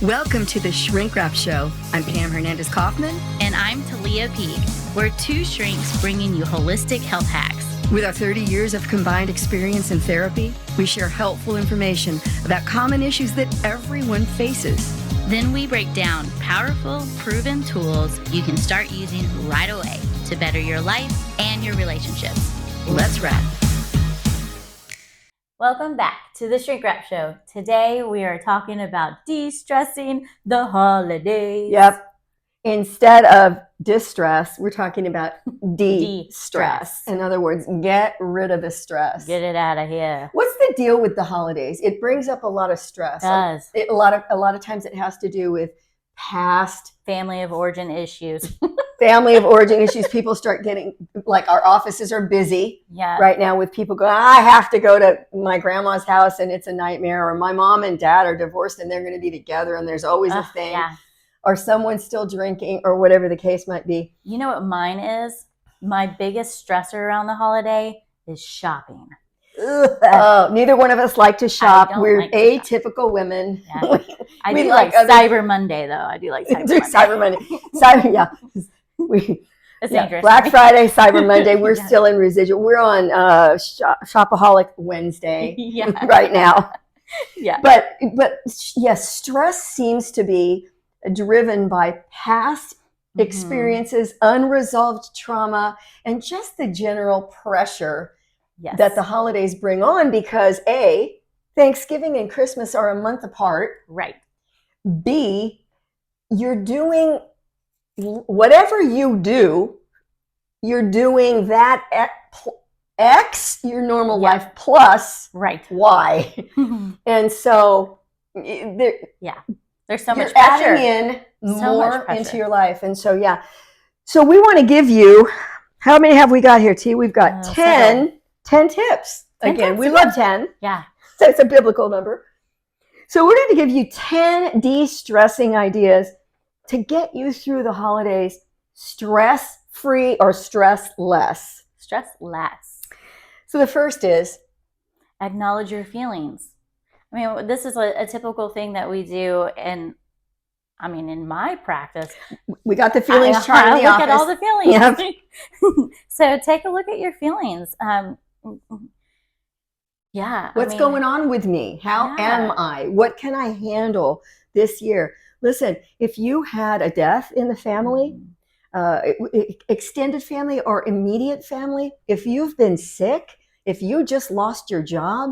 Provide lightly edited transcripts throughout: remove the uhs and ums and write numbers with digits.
Welcome to the Shrink Wrap Show. I'm Pam Hernandez-Kaufman. And I'm Talia Peak. We're two shrinks bringing you holistic health hacks. With our 30 years of combined experience in therapy, we share helpful information about common issues that everyone faces. Then we break down powerful, proven tools you can start using right away to better your life and your relationships. Let's wrap. Welcome back to the Shrink Wrap Show. Today we are talking about de-stressing the holidays. Yep. Instead of distress, we're talking about de-stress. In other words, get rid of the stress. Get it out of here. What's the deal with the holidays? It brings up a lot of stress. It does. A lot of times it has to do with past family of origin issues. Family of origin issues. People start getting, like, our offices are busy right now with people going, I have to go to my grandma's house and it's a nightmare. Or my mom and dad are divorced and they're going to be together and there's always a thing. Yeah. Or someone's still drinking or whatever the case might be. You know what mine is? My biggest stressor around the holiday is shopping. Oh, neither one of us like to shop. We're like atypical women. Yeah. I do like Cyber Monday, though. I do like Cyber Monday. It's dangerous. Black Friday, Cyber Monday. We're still in residual. We're on Shopaholic Wednesday right now. Yeah. But yes, stress seems to be driven by past experiences, unresolved trauma, and just the general pressure that the holidays bring on because A, Thanksgiving and Christmas are a month apart. Right. B, you're doing whatever you do, you're doing that X, your normal life, plus Y. And so there's so much you're pressure. adding in more into your life. And so, so we want to give you, how many have we got here, T? We've got 10 tips. Again, we love 10. Yeah. So it's a biblical number. So we're going to give you 10 de-stressing ideas to get you through the holidays stress-free or stress-less. Stress-less. So the first is acknowledge your feelings. I mean, this is a typical thing that we do, and I mean, in my practice, we got the feelings chart in the office. Look at all the feelings. Yep. So take a look at your feelings. What's going on with me? How am I? What can I handle this year? Listen, if you had a death in the family, extended family or immediate family, if you've been sick, if you just lost your job,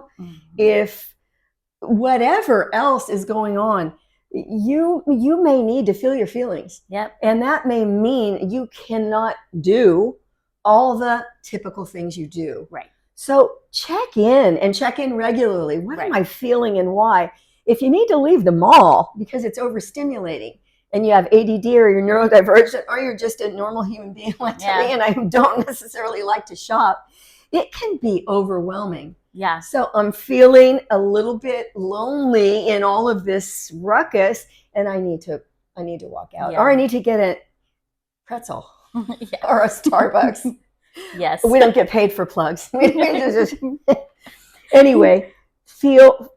if whatever else is going on, you may need to feel your feelings. Yep. And that may mean you cannot do all the typical things you do. Right. So check in regularly. What am I feeling and why? If you need to leave the mall because it's overstimulating and you have ADD or you're neurodivergent or you're just a normal human being like me and I don't necessarily like to shop, it can be overwhelming. Yeah. So I'm feeling a little bit lonely in all of this ruckus and I need to walk out or I need to get a pretzel or a Starbucks. Yes. We don't get paid for plugs. Anyway,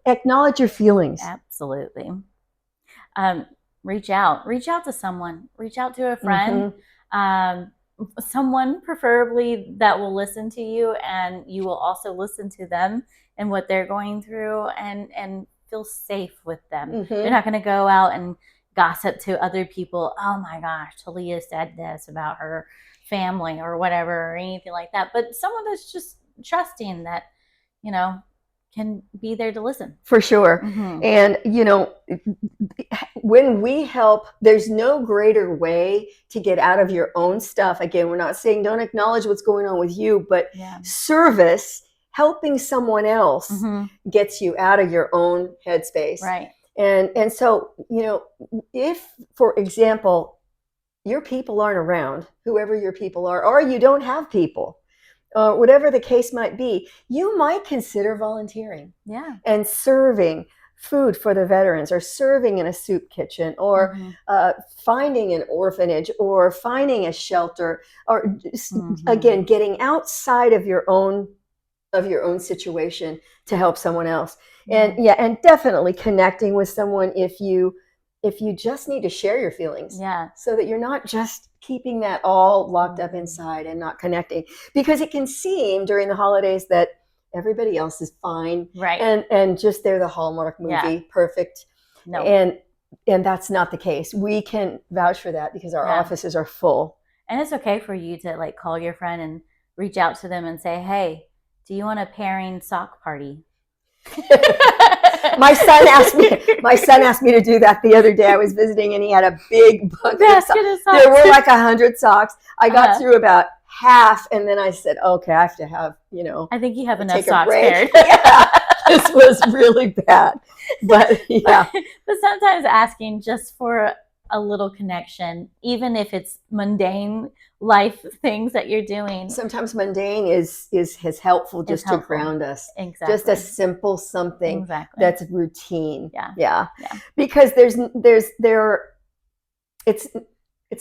acknowledge your feelings. Absolutely. Reach out to someone, reach out to a friend, someone preferably that will listen to you and you will also listen to them and what they're going through and feel safe with them. You're not going to go out and gossip to other people. Oh my gosh, Talia said this about her family or whatever or anything like that. But someone that's just trusting that, can be there to listen. For sure. And, when we help, there's no greater way to get out of your own stuff. Again, we're not saying don't acknowledge what's going on with you, but service, helping someone else gets you out of your own headspace. Right. And so, if, for example, your people aren't around, whoever your people are, or you don't have people, whatever the case might be, you might consider volunteering and serving food for the veterans or serving in a soup kitchen or finding an orphanage or finding a shelter or again, getting outside of your own situation to help someone else. And and definitely connecting with someone if you if you just need to share your feelings, Yeah. so that you're not just keeping that all locked up inside and not connecting, because it can seem during the holidays that everybody else is fine, Right. and just they're the Hallmark movie, perfect. No. And that's not the case. We can vouch for that because our offices are full. And it's okay for you to like call your friend and reach out to them and say, hey, do you want a pairing sock party? My son asked me to do that the other day. I was visiting and he had a big bucket of socks. There were like 100 socks. I got through about half, and then I said, okay, I have to have, I think you have enough socks paired. This was really bad. But yeah. But sometimes asking just for a little connection, even if it's mundane life things that you're doing. Sometimes mundane is helpful just to ground us. Exactly. Just a simple something that's routine. Yeah. Because it's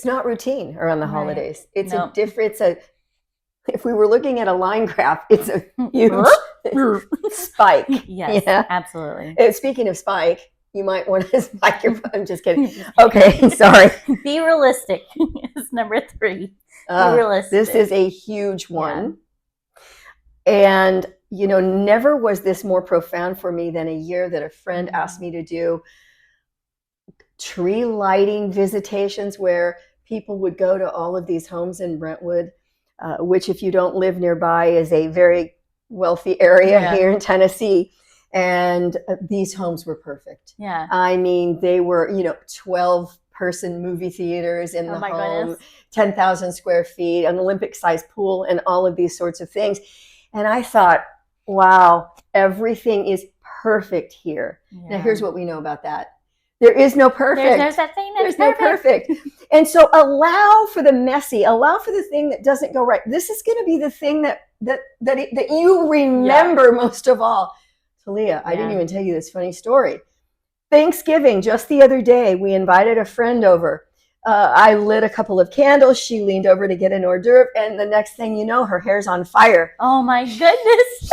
not routine around the holidays. It's if we were looking at a line graph, it's a huge spike. Yes, absolutely. Speaking of spike, you might want to spike your. I'm just kidding. Okay, sorry. Be realistic is number 3. Be realistic. This is a huge one. And, never was this more profound for me than a year that a friend asked me to do tree lighting visitations, where people would go to all of these homes in Brentwood, which, if you don't live nearby, is a very wealthy area here in Tennessee. And these homes were perfect. Yeah. I mean, they were, 12-person movie theaters in the home, 10,000 square feet, an Olympic-sized pool, and all of these sorts of things. And I thought, wow, everything is perfect here. Now, here's what we know about that. There is no perfect. There's no such thing as no perfect. And so allow for the messy, allow for the thing that doesn't go right. This is going to be the thing that you remember most of all. Talia, I didn't even tell you this funny story. Thanksgiving, just the other day, we invited a friend over. I lit a couple of candles. She leaned over to get an hors d'oeuvre, and the next thing you know, her hair's on fire. Oh my goodness.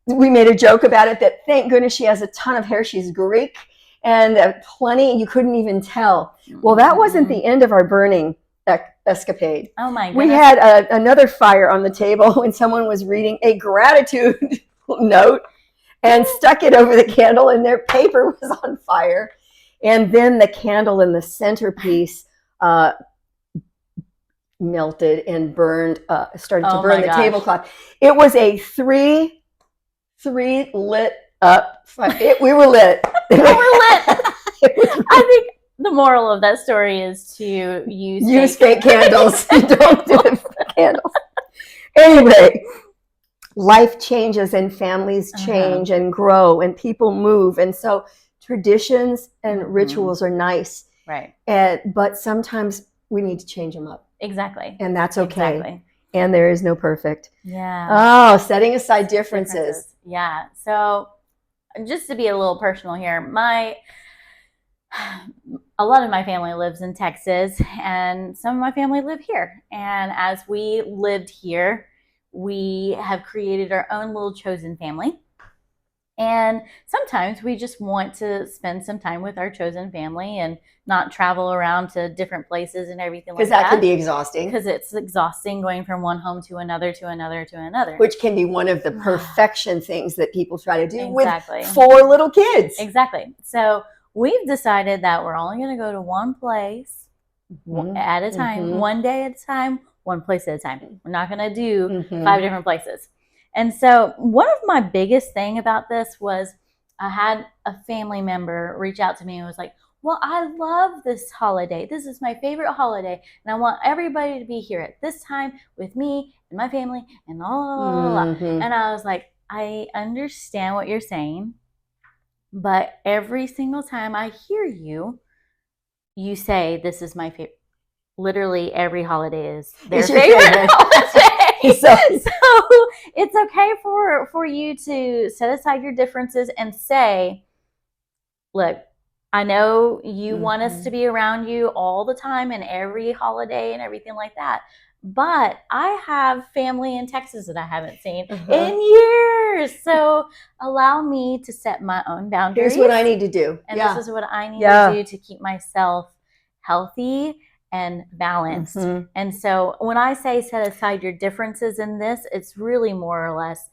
We made a joke about it that thank goodness she has a ton of hair. She's Greek, and plenty, you couldn't even tell. Well, that wasn't the end of our burning escapade. Oh my goodness. We had another fire on the table when someone was reading a gratitude note and stuck it over the candle, and their paper was on fire. And then the candle in the centerpiece melted and burned, started to burn the tablecloth. It was a three lit up fire. We were lit. We were lit. I think the moral of that story is to use fake candles. Don't do it for candles. Anyway, life changes and families change and grow and people move. And so traditions and rituals are nice. Right. But sometimes we need to change them up. Exactly. And that's okay. Exactly. And there is no perfect. Yeah. Oh, setting aside differences. Yeah. So just to be a little personal here, a lot of my family lives in Texas, and some of my family live here. And as we lived here, we have created our own little chosen family. And sometimes we just want to spend some time with our chosen family and not travel around to different places and everything like that. Because that can be exhausting. Because it's exhausting going from one home to another, to another, to another. Which can be one of the perfection things that people try to do with 4 little kids. Exactly. So we've decided that we're only going to go to one place at a time, one day at a time, one place at a time. We're not going to do 5 different places. And so one of my biggest thing about this was I had a family member reach out to me and was like, well, I love this holiday. This is my favorite holiday. And I want everybody to be here at this time with me and my family and And I was like, I understand what you're saying, but every single time I hear you say, this is my favorite. Literally every holiday is their favorite holiday. So it's okay for you to set aside your differences and say, look, I know you want us to be around you all the time and every holiday and everything like that, but I have family in Texas that I haven't seen Uh-huh. in years. So allow me to set my own boundaries. Here's what I need to do. And Yeah. this is what I need Yeah. to do to keep myself healthy and balanced. Mhm. And so when I say set aside your differences in this, it's really more or less,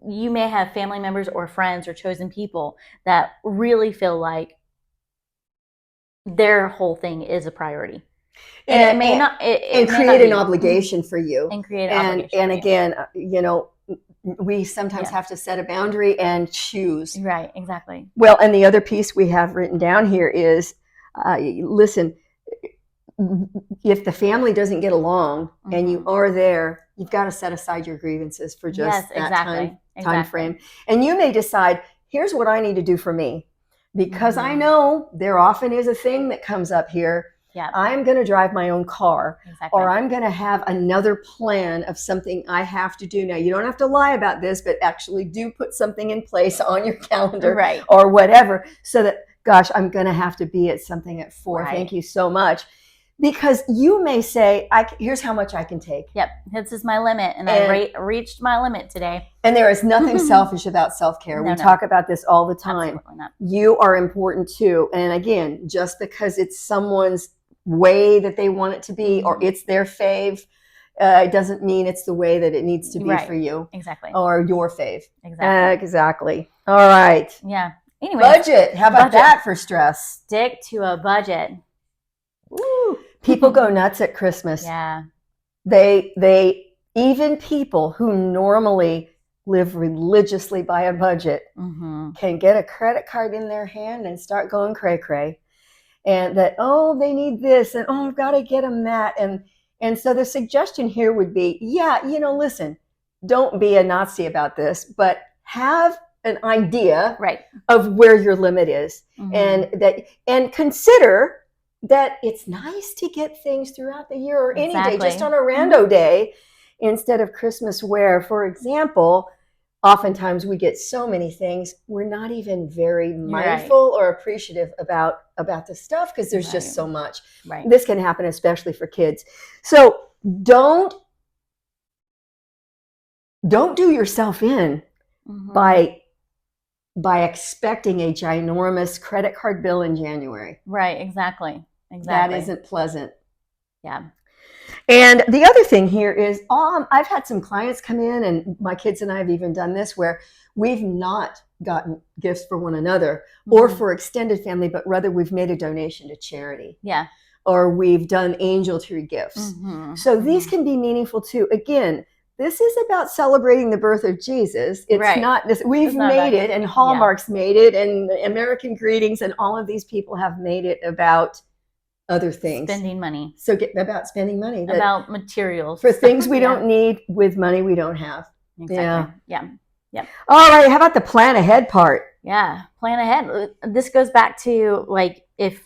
you may have family members or friends or chosen people that really feel like their whole thing is a priority. And it may not, and create an obligation for you. And create an obligation. And again, you know, we sometimes have to set a boundary and choose. Right, exactly. Well, and the other piece we have written down here is, listen, if the family doesn't get along and you are there, you've got to set aside your grievances for just that time frame. And you may decide, here's what I need to do for me. Because I know there often is a thing that comes up here. Yeah. I'm going to drive my own car, Exactly. or I'm going to have another plan of something I have to do. Now, you don't have to lie about this, but actually do put something in place on your calendar, Right. or whatever, so that, gosh, I'm going to have to be at something at 4. Right. Thank you so much. Because you may say, here's how much I can take. Yep, this is my limit, and I reached my limit today. And there is nothing selfish about self-care. We talk about this all the time. Absolutely not. You are important too. And again, just because it's someone's way that they want it to be, or it's their fave, it doesn't mean it's the way that it needs to be for you. Exactly. Or your fave. Exactly. Exactly. All right. Yeah. Anyway. Budget. How about that for stress? Stick to a budget. Woo. People go nuts at Christmas. Yeah. They even people who normally live religiously by a budget can get a credit card in their hand and start going cray-cray. And that, oh, they need this, and oh, I've got to get them that. And so the suggestion here would be, listen, don't be a Nazi about this, but have an idea of where your limit is. And consider that it's nice to get things throughout the year, or any day, just on a rando day instead of Christmas, where, for example, oftentimes we get so many things, we're not even very mindful or appreciative about the stuff, because there's just so much. Right. This can happen especially for kids. So don't do yourself in by expecting a ginormous credit card bill in January. Right, exactly. That isn't pleasant. Yeah. And the other thing here is, I've had some clients come in, and my kids and I have even done this, where we've not gotten gifts for one another or for extended family, but rather we've made a donation to charity. Yeah. Or we've done angel tree gifts. So these can be meaningful too. Again, this is about celebrating the birth of Jesus. It's not this. We've made it, and Hallmark's made it, and American Greetings, and all of these people have made it about other things. Spending money. So about spending money. About materials. For things we don't need with money we don't have. Exactly. Yeah. All right. How about the plan ahead part? Yeah. Plan ahead. This goes back to, like, if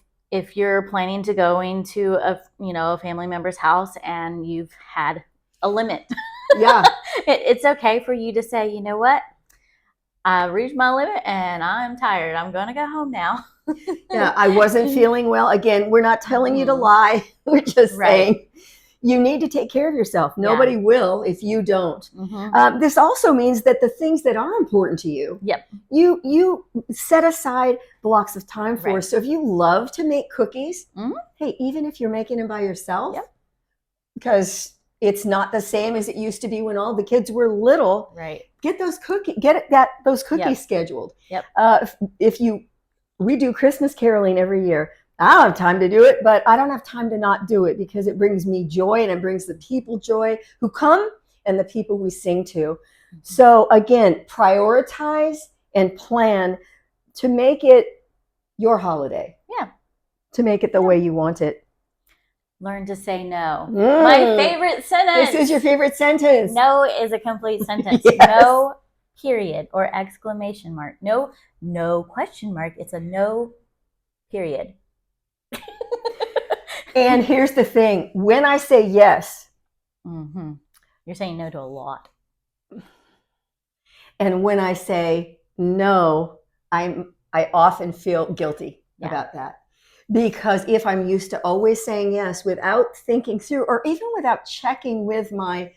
you're planning to go into a family member's house and you've had a limit. Yeah. It's okay for you to say, you know what? I reached my limit and I'm tired. I'm going to go home now. Yeah, I wasn't feeling well. Again, we're not telling you to lie. We're just saying you need to take care of yourself. Nobody will if you don't. This also means that the things that are important to you, you set aside blocks of time for. So if you love to make cookies, hey, even if you're making them by yourself, because it's not the same as it used to be when all the kids were little. Right. Get those cookies scheduled. We do Christmas caroling every year. I don't have time to do it, but I don't have time to not do it, because it brings me joy, and it brings the people joy who come and the people we sing to. So again, prioritize and plan to make it your holiday. Yeah. To make it the way you want it. Learn to say no. My favorite sentence. This is your favorite sentence. No is a complete sentence. Yes. No period or exclamation mark. No question mark. It's a no period. And here's the thing. When I say yes, you're saying no to a lot. And when I say no, I often feel guilty about that. Because if I'm used to always saying yes without thinking through, or even without checking with my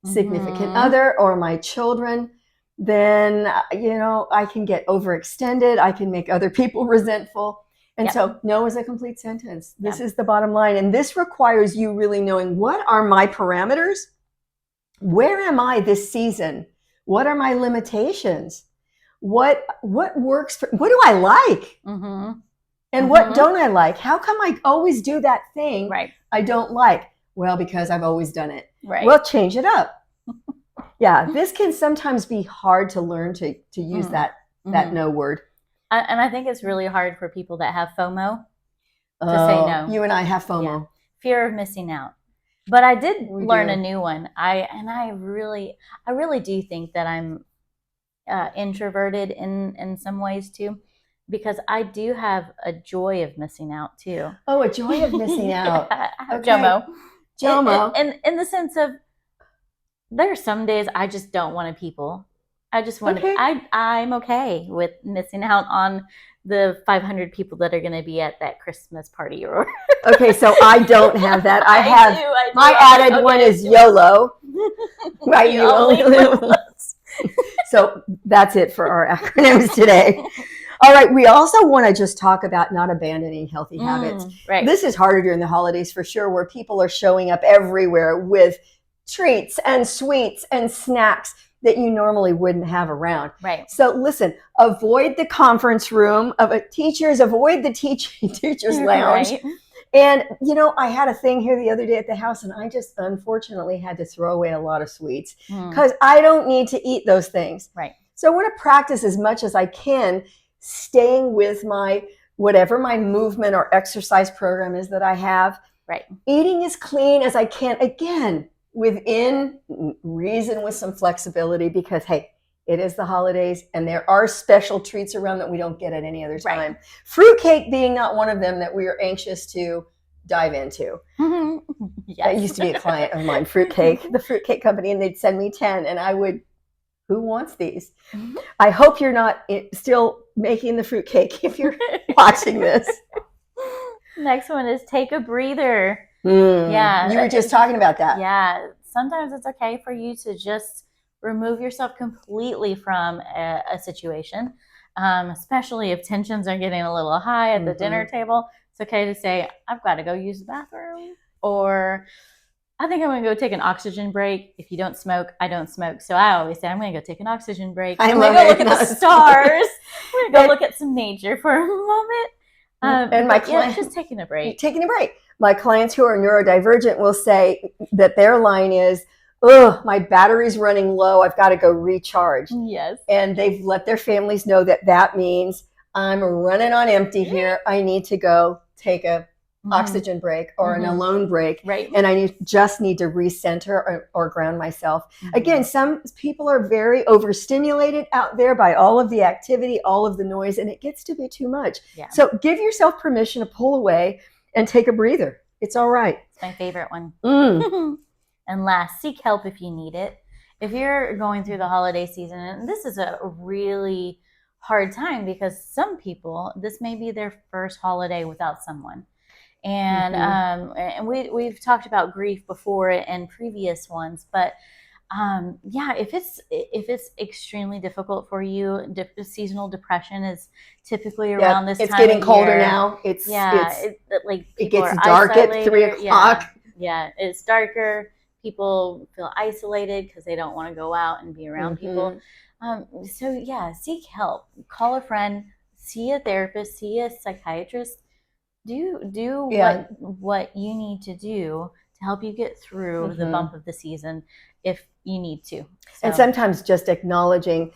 significant other or my children, then, I can get overextended. I can make other people resentful. And so no is a complete sentence. This is the bottom line. And this requires you really knowing, what are my parameters? Where am I this season? What are my limitations? What works for, what do I like? And what don't I like? How come I always do that thing I don't like? Well, because I've always done it. Well, change it up. Yeah, this can sometimes be hard to learn to use that no word. And I think it's really hard for people that have FOMO to say no. You and I have FOMO. Yeah. Fear of missing out. But I did learn a new one. I really do think that I'm introverted in some ways too, because I do have a joy of missing out too. Oh, a joy of missing out. Okay. JOMO. JOMO. In the sense of, there are some days I just don't want to people. I just want to, I'm okay with missing out on the 500 people that are going to be at that Christmas party. Or okay, so I don't have that. I have my added one is YOLO. Right, you only live once. So that's it for our acronyms today. All right, we also want to just talk about not abandoning healthy habits. Right. This is harder during the holidays for sure, where people are showing up everywhere with treats and sweets and snacks that you normally wouldn't have around. Right. So listen, avoid the conference room of teachers, avoid the teachers lounge. Right. And, I had a thing here the other day at the house, and I just unfortunately had to throw away a lot of sweets because I don't need to eat those things. Right. So I want to practice as much as I can, staying with whatever my movement or exercise program is that I have. Right. Eating as clean as I can, again, within reason, with some flexibility, because, hey, it is the holidays and there are special treats around that we don't get at any other time. Right. Fruitcake being not one of them that we are anxious to dive into. Yes. That used to be a client of mine, Fruitcake, the Fruitcake Company, and they'd send me 10 and I would, who wants these? I hope you're not still making the fruitcake if you're watching this. Next one is take a breather. Yeah. You were just talking about that. Yeah. Sometimes it's okay for you to just remove yourself completely from a situation, especially if tensions are getting a little high at the dinner table. It's okay to say, I've got to go use the bathroom, or I think I'm going to go take an oxygen break. If you don't smoke, I don't smoke. So I always say, I'm going to go take an oxygen break. I'm going to go look at the stars. I'm going to go look at some nature for a moment. And my client, just taking a break. My clients who are neurodivergent will say that their line is, my battery's running low. I've got to go recharge. Yes. And they've let their families know that means I'm running on empty here. I need to go take a oxygen break or an alone break. Right. And I just need to recenter or ground myself. Again, some people are very overstimulated out there by all of the activity, all of the noise, and it gets to be too much. Yeah. So give yourself permission to pull away and take a breather. It's all right. It's my favorite one. And last, seek help if you need it. If you're going through the holiday season, and this is a really hard time because some people, this may be their first holiday without someone. And and we've talked about grief before in previous ones, but if it's extremely difficult for you, seasonal depression is typically around this time. It's getting colder year. Now. It gets dark at 3 o'clock. Yeah, it's darker. People feel isolated because they don't want to go out and be around people. Seek help. Call a friend. See a therapist. See a psychiatrist. Do what you need to do to help you get through the bump of the season if you need to. So. And sometimes just acknowledging,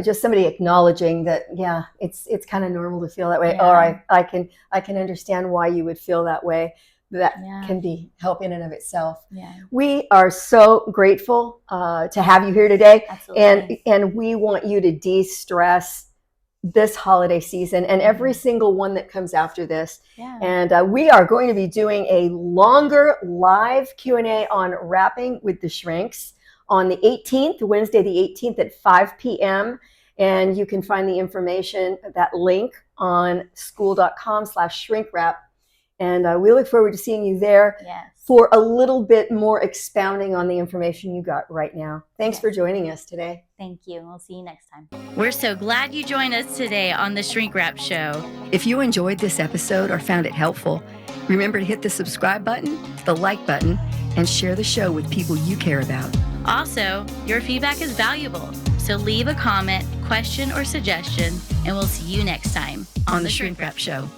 just somebody acknowledging that, it's kind of normal to feel that way. Yeah. Or I can understand why you would feel that way. That can be help in and of itself. Yeah. We are so grateful to have you here today. Absolutely. And we want you to de-stress this holiday season and every single one that comes after this. Yeah. And we are going to be doing a longer live Q&A on wrapping with the shrinks on the 18th, Wednesday the 18th at 5 p.m. And you can find the information, that link on school.com/shrinkwrap. And we look forward to seeing you there Yes. for a little bit more expounding on the information you got right now. Thanks for joining us today. Thank you. We'll see you next time. We're so glad you joined us today on the Shrink Wrap Show. If you enjoyed this episode or found it helpful, remember to hit the subscribe button, the like button, and share the show with people you care about. Also, your feedback is valuable, so leave a comment, question, or suggestion, and we'll see you next time On the Shrink Wrap Show.